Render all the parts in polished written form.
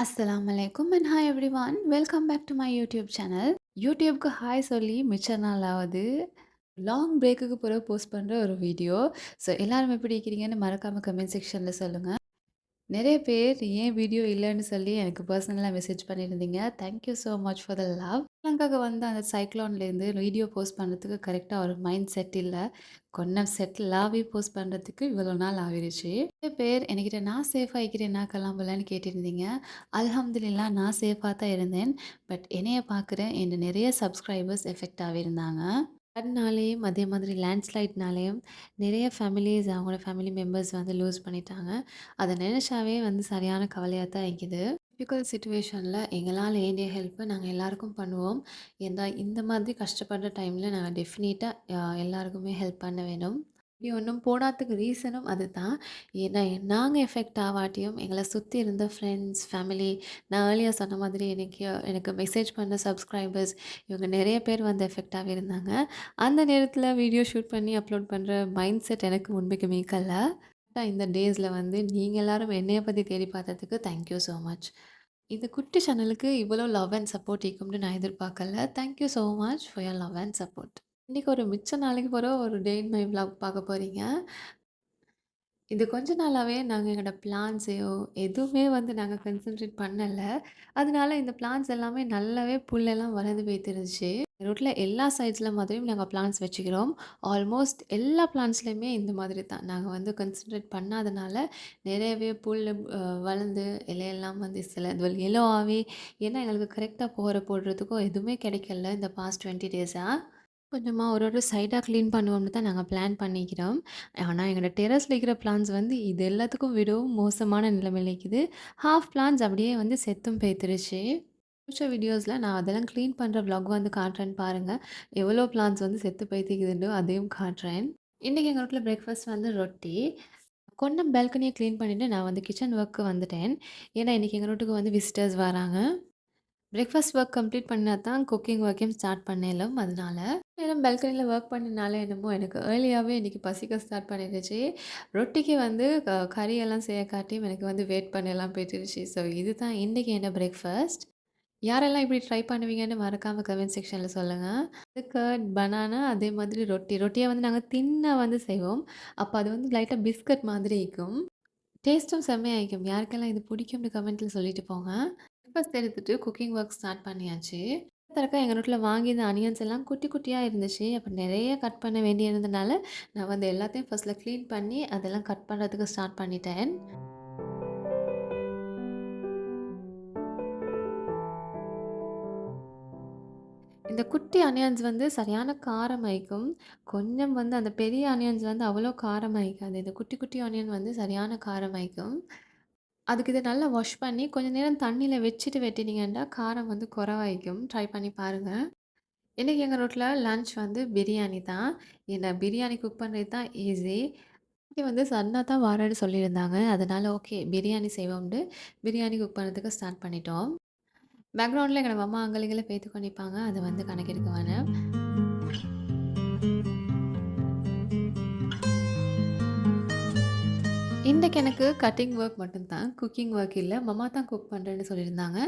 அஸ்ஸலாமு அலைக்கும் and hi everyone. Welcome back to my YouTube channel. யூடியூப்க்கு ஹாய் சொல்லி மிச்ச நாள் ஆவுது. லாங் பிரேக்குக்கு பிறகு போஸ்ட் பண்ற ஒரு வீடியோ. ஸோ எல்லாரும் எப்படி இருக்கிறீங்கன்னு மறக்காம கமெண்ட் செக்ஷன்ல சொல்லுங்க. நெறைய பேர் ஏன் வீடியோ இல்லன்னு சொல்லி எனக்கு பர்சனலா மெசேஜ் பண்ணியிருந்தீங்க. Thank you so much for the love. ஸ்ரீலங்காக்கு வந்த அந்த சைக்ளோன்லேருந்து வீடியோ போஸ்ட் பண்ணுறதுக்கு கரெக்ட்டா ஒரு மைண்ட் செட் இல்ல. கொஞ்சம் செட்டில் ஆவி போஸ்ட் பண்ணுறதுக்கு இவ்வளோ நாள் ஆகிருச்சு. நெறைய பேர் என்கிட்ட நான் சேஃபா இருக்கிறேன் நான் கிளம்பலன்னு கேட்டிருந்தீங்க. அல்ஹம்துலில்லாஹ் நான் சேஃபா தான் இருந்தேன். பட் என்னைய பார்க்குற என் நிறைய சப்ஸ்கிரைபர்ஸ் எஃபெக்ட் ஆகியிருந்தாங்க. ஃப்ளட்னாலேயும் அதே மாதிரி லேண்ட்ஸ்லைட்னாலேயும் நிறைய ஃபேமிலிஸ் அவங்களோட ஃபேமிலி மெம்பர்ஸ் வந்து லூஸ் பண்ணிட்டாங்க. அத நெனச்சாவே வந்து சரியான கவலையா தான் இருக்குது. டிபிக்கல் சிச்சுவேஷன்ல எங்களால வேண்டிய ஹெல்ப்ப நாங்க எல்லாருக்கும் பண்ணுவோம். ஏன்னா இந்த மாதிரி கஷ்டப்படுற டைம்ல நாங்க டெஃபினிட்டா எல்லாருக்குமே ஹெல்ப் பண்ண வேணும். இப்படி ஒண்ணும் போடாததுக்கு ரீசனும் அதுதான். ஏன்னா நாங்க எஃபெக்ட் ஆவாட்டியும் எங்கள சுத்தி இருந்த ஃப்ரெண்ட்ஸ், ஃபேமிலி நான் ஏர்லியா சொன்ன மாதிரி எனக்கு மெசேஜ் பண்ண சப்ஸ்கிரைபர்ஸ் இவங்க நெறைய பேர் வந்து எஃபெக்ட் ஆகியிருந்தாங்க. அந்த நேரத்தில வீடியோ ஷூட் பண்ணி அப்லோட் பண்ற மைண்ட் செட் எனக்கு உண்மைக்குமே கல்ல. இந்த டேஸ்ல வந்து நீங்க எல்லாரும் என்னைய பத்தி தேடி பார்த்ததுக்கு தேங்க் யூ ஸோ மச். இந்த குட்டி சேனலுக்கு இவ்வளோ லவ் அண்ட் சப்போர்ட் இருக்கும்னு நான் எதிர்பார்க்கல. Thank you so much for your love and support. இன்னைக்கு ஒரு மிச்ச நாளைக்கு போற ஒரு டே இன் மை விளாக் பார்க்க போறீங்க. இது கொஞ்ச நாளாவே நாங்க எங்களோட பிளான்ஸையோ எதுவுமே வந்து நாங்க கான்சன்ட்ரேட் பண்ணல. அதனால இந்த பிளான்ஸ் எல்லாமே நல்லாவே புல்லெல்லாம் வளர்ந்து போய்த்திருந்துச்சு. ரோட்ல எல்லா சைட்ஸ்ல மாதிரியும் நாங்க பிளான்ஸ் வச்சுக்கிறோம். ஆல்மோஸ்ட் எல்லா பிளான்ட்ஸ்லயுமே இந்த மாதிரி தான். நாங்க வந்து கான்சன்ட்ரேட் பண்ணாதனால நிறையவே புல்லு வளர்ந்து இலையெல்லாம் வந்து சிலது எல்லோ ஆவி ஏன்னா எங்களுக்கு கரெக்ட்டா போடுறதுக்கோ எதுவுமே கிடைக்கல இந்த பாஸ்ட் 20 டேஸா. கொஞ்சமா ஒரு ஒரு சைடா கிளீன் பண்ணுவோம்னு தான் நாங்க பிளான் பண்ணிக்கிறோம். ஆனா, எங்களோட டெர்ரஸ்ல இருக்கிற பிளான்ட்ஸ் வந்து இது எல்லாத்துக்கும் விடவும் மோசமான நிலைமையில இருக்குது. ஹால்ஃப் பிளான்ட்ஸ் அப்படியே வந்து செத்தும் போய்த்துருச்சு. ஃபியூச்சர் வீடியோஸ்ல நான் அதெல்லாம் கிளீன் பண்ற விளாக் வந்து காட்டுறேன்னு பாருங்க. எவ்வளோ பிளான்ட்ஸ் வந்து செத்து போய்த்திக்குதுன்னு அதையும் காட்டுறேன். இன்னைக்கு எங்க வீட்ல பிரேக்ஃபாஸ்ட் வந்து ரொட்டி. கொஞ்சம் பால்கனிய கிளீன் பண்ணிட்டு நான் வந்து கிச்சன் ஒர்க்கு வந்துட்டேன். ஏன்னா, இன்னைக்கு எங்க வீட்டுக்கு வந்து விசிட்டர்ஸ் வராங்க. பிரேக்ஃபாஸ்ட் ஒர்க் கம்ப்ளீட் பண்ணா தான் குக்கிங் ஒர்க்கையும் ஸ்டார்ட் பண்ணேலும் அதனால. நேரம் பால்கனில ஒர்க் பண்ணனால என்னமோ எனக்கு ஏர்லியாவே இன்னைக்கு பசிக்க ஸ்டார்ட் பண்ணிடுச்சு. ரொட்டிக்கு வந்து கறி எல்லாம் செய்ய காட்டியும் எனக்கு வந்து வெயிட் பண்ணலாம் போயிட்டுருச்சு. ஸோ இதுதான் இன்னைக்கு என்ன பிரேக்ஃபாஸ்ட். யாரெல்லாம் இப்படி ட்ரை பண்ணுவீங்கன்னு மறக்காம கமெண்ட் செக்ஷன்ல சொல்லுங்க. கர்ட், பனானா அதே மாதிரி ரொட்டி. ரொட்டிய வந்து நாங்க தின்னா வந்து செய்வோம். அப்ப அது வந்து லைட்டா பிஸ்கட் மாதிரி இருக்கும். டேஸ்ட்டும் செம்மையா இருக்கும். யாருக்கெல்லாம் இது பிடிக்கும்னு கமெண்ட்ல சொல்லிட்டு போங்க. பிரேக்ஃபாஸ்ட் எடுத்துட்டு குக்கிங் ஒர்க் ஸ்டார்ட் பண்ணியாச்சு. தரக்கா எங்க வீட்ல வாங்கியிருந்த அனியன்ஸ் எல்லாம் குட்டி குட்டியா இருந்துச்சு. அப்ப நெறைய கட் பண்ண வேண்டியிருந்தனால, நான் வந்து எல்லாத்தையும் ஃபர்ஸ்ட்ல கிளீன் பண்ணி, அதெல்லாம் கட் பண்றதுக்கு ஸ்டார்ட் பண்ணிட்டேன். இந்த குட்டி அனியன்ஸ் வந்து சரியான காரமாயிக்கும். கொஞ்சம் வந்து அந்த பெரிய அனியன்ஸ் வந்து அவ்வளோ காரமாயிக்காது. இந்த குட்டி குட்டி ஆனியன் வந்து சரியான காரமாயிக்கும். அதுக்கு இத நல்லா வாஷ் பண்ணி கொஞ்ச நேரம் தண்ணீல வச்சுட்டு வெட்டினீங்கன்னா, காரம் வந்து குறைவாயிக்கும். ட்ரை பண்ணி பாருங்க. இன்னைக்கு எங்க வீட்ல லஞ்ச் வந்து பிரியாணி தான். ஏன்னா பிரியாணி குக் பண்றது தான் ஈஸி. ஆன்டி வந்து சன்னா தான் வாரேன்னு சொல்லியிருந்தாங்க. அதனால ஓகே பிரியாணி செய்வோம்னு பிரியாணி குக் பண்ணதுக்கு ஸ்டார்ட் பண்ணிட்டோம். பேக்ரவுண்ட்ல எங்களோட மம்மா அங்க இங்கலாம் பேத்துக்கொண்டு நிப்பாங்க. அது வந்து கணக்கெடுக்க வேணாம். இன்னைக்கு எனக்கு கட்டிங் ஒர்க் மட்டும் தான். குக்கிங் ஒர்க் இல்ல. மம்மா தான் குக் பண்றேன்னு சொல்லியிருந்தாங்க.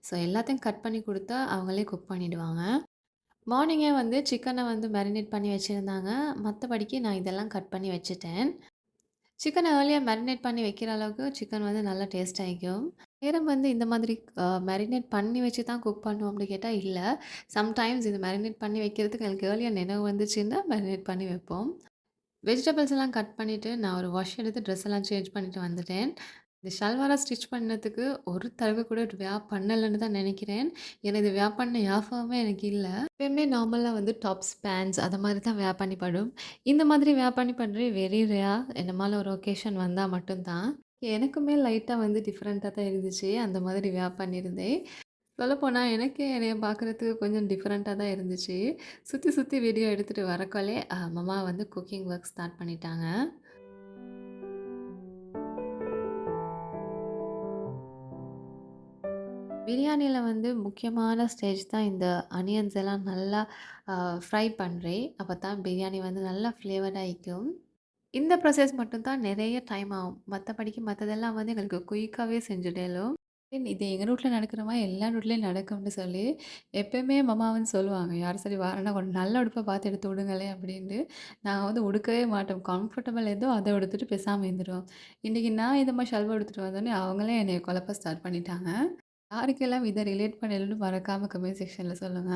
ஸோ எல்லாத்தையும் கட் பண்ணி குடுத்தா அவங்களே குக் பண்ணிடுவாங்க. மார்னிங்கே வந்து சிக்கன வந்து மேரினேட் பண்ணி வச்சிருந்தாங்க. மத்தபடிக்கு நான் இதெல்லாம் கட் பண்ணி வச்சுட்டேன். சிக்கன ஏர்லியா மேரினேட் பண்ணி வைக்கிற அளவுக்கு சிக்கன் வந்து நல்லா டேஸ்ட் ஆயிக்கும். நேரம் வந்து இந்த மாதிரி மேரினேட் பண்ணி வச்சு தான் குக் பண்ணுவோம்னு கேட்டா இல்ல. சம்டைம்ஸ் இது மேரினேட் பண்ணி வைக்கிறதுக்கு எனக்கு ஏர்லியா நினைவு வந்துச்சுன்னா மேரினேட் பண்ணி வைப்போம். வெஜிடபிள்ஸ் எல்லாம் கட் பண்ணிட்டு, நான் ஒரு வாஷ் எடுத்து ட்ரெஸ் எல்லாம் சேஞ்ச் பண்ணிட்டு வந்துட்டேன். இந்த ஷல்வார ஸ்டிச் பண்ணதுக்கு ஒரு தடவ கூட வியர் பண்ணலன்னு தான் நெனைக்கிறேன். ஏன்னா இது வியர் பண்ண ஞாபகமே எனக்கு இல்ல. எப்பயுமே நார்மலா வந்து டாப்ஸ், பேண்ட்ஸ் அது மாரி தான் வியர் பண்ணி படும். இந்த மாதிரி வியர் பண்ணி பண்றது வெரி ரேர். என்னமால ஒரு ஒகேஷன் வந்தா மட்டும் தான். எனக்குமே லைட்டா வந்து டிஃபரெண்ட்டா தான் இருந்துச்சு. அந்த மாதிரி வியர் பண்ணியிருந்தேன். சொல்லப்போனா, எனக்கே என்னைய பார்க்குறதுக்கு கொஞ்சம் டிஃபரெண்ட்டா தான் இருந்துச்சு. சுத்தி, சுத்தி வீடியோ எடுத்துட்டு வரக்கோலே, மம்மா வந்து குக்கிங் ஒர்க் ஸ்டார்ட் பண்ணிட்டாங்க. பிரியாணில வந்து முக்கியமான ஸ்டேஜ் தான் இந்த அனியன்ஸ் எல்லாம் நல்லா ஃப்ரை பண்றேன். அப்ப தான் பிரியாணி வந்து நல்லா ஃப்ளேவர்டா ஆயிக்கும். இந்த ப்ராசஸ் மட்டும் தான் நெறைய டைம் ஆகும். மத்தபடிக்கு மத்ததெல்லாம் வந்து எங்களுக்கு குயிக்காவே செஞ்சுடலும். இது எங்க ரூட்ல நடக்கிற மாரி எல்லா ரூட்லயும் நடக்கும்னு சொல்லி, எப்பயுமே மம்மா வந்து சொல்லுவாங்க. யாரும் சரி வாரேன்னா, "ஒரு நல்ல உடுப்பா பார்த்து எடுத்து உடுங்களேன்" அப்படின்ட்டு. நான் வந்து உடுக்கவே மாட்டோம். கம்ஃபர்டபிள் எதோ அத உடுத்துட்டு பேசாம இருந்துருவோம். இன்னைக்கு நான் இந்த மாரி ஷல்வா உடுத்துட்டு வந்தோனே, அவங்களே என்னைய குழப்ப ஸ்டார்ட் பண்ணிட்டாங்க. யாருக்கெல்லாம் இத ரிலேட் பண்ணலன்னு மறக்காம கமெண்ட் செக்ஷன்ல சொல்லுங்க.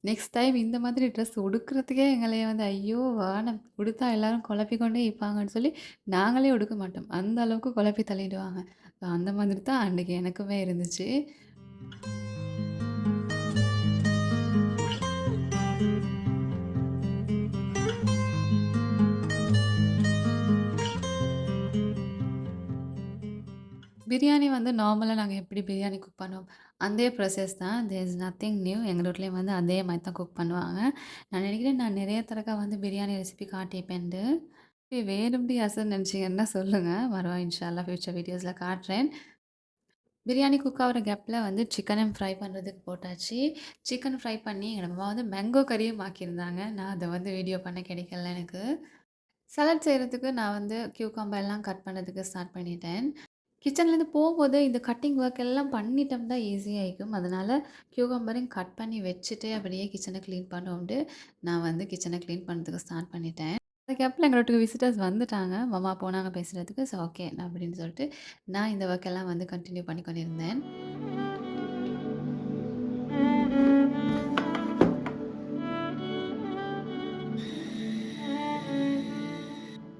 நெக்ஸ்ட் டைம் இந்த மாதிரி ட்ரெஸ் உடுக்குறதுக்கே எங்களைய வந்து, "ஐயோ! வேணாம் உடுத்தா எல்லாரும் குழப்பிக் கொண்டே இருப்பாங்கன்னு" சொல்லி நாங்களே உடுக்க மாட்டோம். அந்த அளவுக்கு குழப்பி தள்ளிடுவாங்க. அந்த மாதிரி தான் அன்னைக்கு எனக்குமே இருந்துச்சு. பிரியாணி வந்து நார்மலா நாங்க எப்படி பிரியாணி குக் பண்ணுவோம், அதே ப்ராசஸ் தான். There is nothing new. எங்க வீட்லயும் வந்து அதே மாரி தான் குக் பண்ணுவாங்க. நான் நினைக்கிறேன் நான் நெறைய தடக்க வந்து பிரியாணி ரெசிபி காட்டியிருப்பேன்ட்டு. வேணும்னு யாராச்சும் நினச்சீங்கன்னா சொல்லுங்க. மறுவா இன்ஷா அல்லாஹ் ஃபியூச்சர் வீடியோஸ்ல காட்டுறேன். பிரியாணி குக் ஆகுற கேப்ல வந்து சிக்கனையும் ஃப்ரை பண்ணுறதுக்கு போட்டாச்சு. சிக்கன் ஃப்ரை பண்ணி எங்க அம்மா வந்து மேங்கோ கறியும் ஆக்கியிருந்தாங்க. நான் அத வந்து வீடியோ பண்ண கிடைக்கல எனக்கு. சாலட் செய்றதுக்கு நான் வந்து கியூகம்பர் எல்லாம் கட் பண்ணதுக்கு ஸ்டார்ட் பண்ணிட்டேன். கிச்சன்லேருந்து போம்போது இந்த கட்டிங் ஒர்க் எல்லாம் பண்ணிட்டோம்னா ஈஸியா இருக்கும். அதனால கியூகம்பரையும் கட் பண்ணி வச்சுட்டு அப்படியே கிச்சன கிளீன் பண்ணுவோம்ட்டு, நான் வந்து கிச்சன கிளீன் பண்ணதுக்கு ஸ்டார்ட் பண்ணிட்டேன். அதுக்கப்புறம் எங்க வீட்டுக்கு விசிட்டர்ஸ் வந்துட்டாங்க. மாமா போனாங்க பேசுறதுக்கு. ஸோ ஓகே அப்படின்னு சொல்லிட்டு, நான் இந்த ஒர்க் எல்லாம் வந்து கன்டின்யூ பண்ணி கொண்டிருந்தேன்.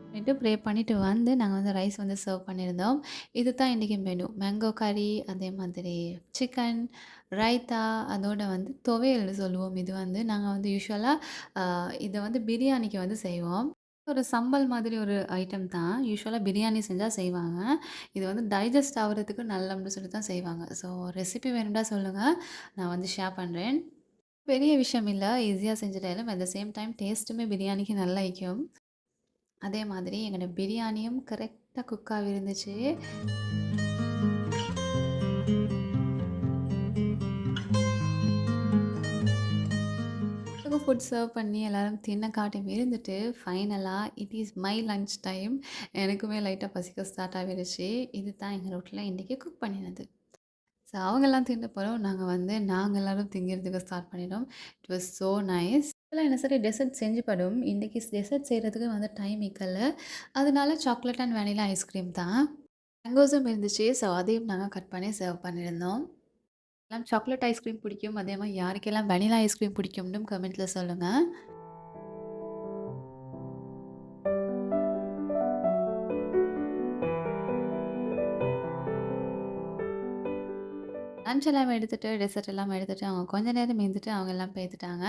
பண்ணிட்டு ப்ரே பண்ணிட்டு வந்து நாங்க வந்து ரைஸ் வந்து சர்வ் பண்ணியிருந்தோம். இது தான் இன்னைக்கு மெனு. மேங்கோ கறி, அதே மாதிரி சிக்கன், ரைத்தா, அதோட வந்து துவையல்னு சொல்லுவோம். இது வந்து நாங்க வந்து யூசுவலா அ இத வந்து பிரியாணிக்கு வந்து செய்வோம். ஒரு சம்பல் மாதிரி ஒரு ஐட்டம் தான். யூசுவலா பிரியாணி செஞ்சா செய்வாங்க. இது வந்து டைஜஸ்ட் ஆகுறதுக்கு நல்லம்னு சொல்லி தான் செய்வாங்க. ஸோ ரெசிபி வேணும்னா சொல்லுங்க. நான் வந்து ஷேர் பண்றேன். பெரிய விஷயம் இல்ல. ஈஸியா செஞ்சுடலாம். அட் த சேம் டைம் டேஸ்ட்டுமே பிரியாணிக்கு நல்லா இருக்கும். அதே மாதிரி எங்களோட பிரியாணியும் கரெக்ட்டா குக் ஆகிருந்துச்சு. எல்லாருக்கும் ஃபுட் சர்வ் பண்ணி எல்லாரும் தின்ன காட்டி இருந்துட்டு, ஃபைனலா it is my lunch time. எனக்குமே லைட்டா பசிக்க ஸ்டார்ட் ஆகிருச்சு. இதுதான் எங்க வீட்ல இன்னைக்கு குக் பண்ணினது. ஸோ அவங்கலாம் தின்ன பிறகு நாங்க எல்லாரும் திங்கிறதுக்கு ஸ்டார்ட் பண்ணிட்டோம். It was so nice. இப்போலாம் என்ன சரி டெசர்ட் செஞ்சு படும். இன்னைக்கு டெசர்ட் செய்றதுக்கு வந்து டைம் இக்கல. அதனால சாக்லேட் அண்ட் வெனிலா ஐஸ்கிரீம் தான். மேங்கோஸும் இருந்துச்சு. ஸோ அதையும் நாங்க கட் பண்ணி சர்வ் பண்ணியிருந்தோம். எல்லாம் சாக்லேட் ஐஸ்கிரீம் பிடிக்கும். அதே மாரி யாருக்கெல்லாம் வெனிலா ஐஸ்கிரீம் பிடிக்கும்னு கமெண்ட்ல சொல்லுங்க. லஞ்ச் எல்லாம் எடுத்துட்டு, டெசர்ட் எல்லாம் எடுத்துட்டு, அவங்க கொஞ்ச நேரம் இருந்துட்டு அவங்க எல்லாம் பேத்துட்டாங்க.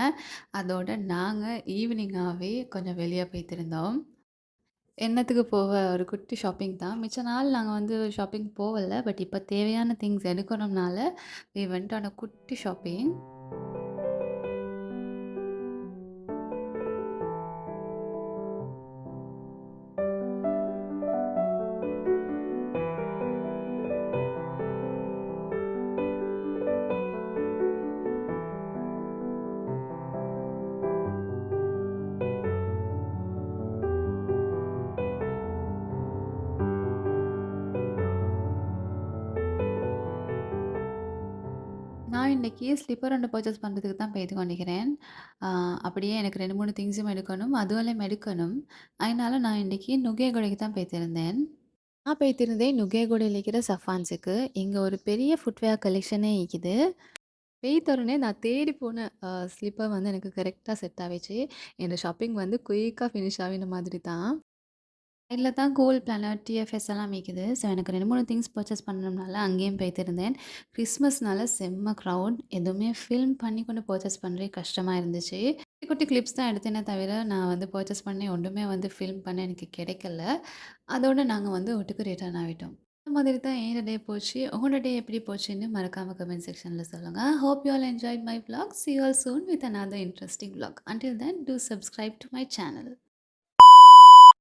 அதோட நாங்க ஈவினிங்காவே கொஞ்சம் வெளிய போய்த்திருந்தோம். எண்ணத்துக்கு போக ஒரு குட்டி ஷாப்பிங் தான். மிச்ச நாள் நாங்க வந்து ஷாப்பிங் போகல. பட் இப்ப தேவையான திங்ஸ் எடுக்கணும்னால, வி வென்ட் ஆன் அ குட்டி ஷாப்பிங். நான் இன்னைக்கு ஸ்லிப்பர் ஒண்ணு பர்ச்சேஸ் பண்றதுக்கு தான் போயிட்டு கொண்டிருக்கிறேன். ஆ அப்படியே எனக்கு 2, 3 திங்ஸும் எடுக்கணும். அதுவெல்லாம் எடுக்கணும். அதனால நான் இன்னைக்கு நுகேகொடைக்கு தான் போய்த்திருந்தேன். நான் போய்த்திருந்தேன் நுகேகொடையில இருக்கிற சஃபான்ஸுக்கு. இங்க ஒரு பெரிய ஃபுட்வேர் கலெக்ஷனே இருக்குது. போய்த்தொடனே நான் தேடி போன ஸ்லிப்பர் வந்து எனக்கு கரெக்ட்டா செட் ஆவிச்சு. என்னோட ஷாப்பிங் வந்து குயிக்கா ஃபினிஷ் ஆவின மாதிரி தான். சைட்ல தான் கூல் பிளானட், டிஎஃப்எஸ் எல்லாம் விக்குது. ஸோ எனக்கு 2, 3 திங்ஸ் பர்ச்சேஸ் பண்ணணும்னால அங்கேயும் போய்த்திருந்தேன். கிறிஸ்மஸ்னால செம்ம க்ரவுட். எதுவுமே ஃபில்ம் பண்ணி கொண்டு பர்ச்சேஸ் பண்றதுக்கு கஷ்டமா இருந்துச்சு. குட்டி குட்டி கிளிப்ஸ் தான் எடுத்தேனே தவிர, நான் வந்து பர்ச்சேஸ் பண்ணி ஒண்ணுமே வந்து ஃபில்ம் பண்ண எனக்கு கிடைக்கல. அதோட நாங்க வந்து வீட்டுக்கு ரிட்டர்ன் ஆவிட்டோம். இந்த மாதிரி தான் என்னோட டே போச்சு. உங்களோட டே எப்படி போச்சுன்னு மறக்காம கமெண்ட் செக்ஷன்ல சொல்லுங்க. Hope you all enjoyed my vlog. See you all soon with another interesting vlog. Until then, do subscribe to my channel.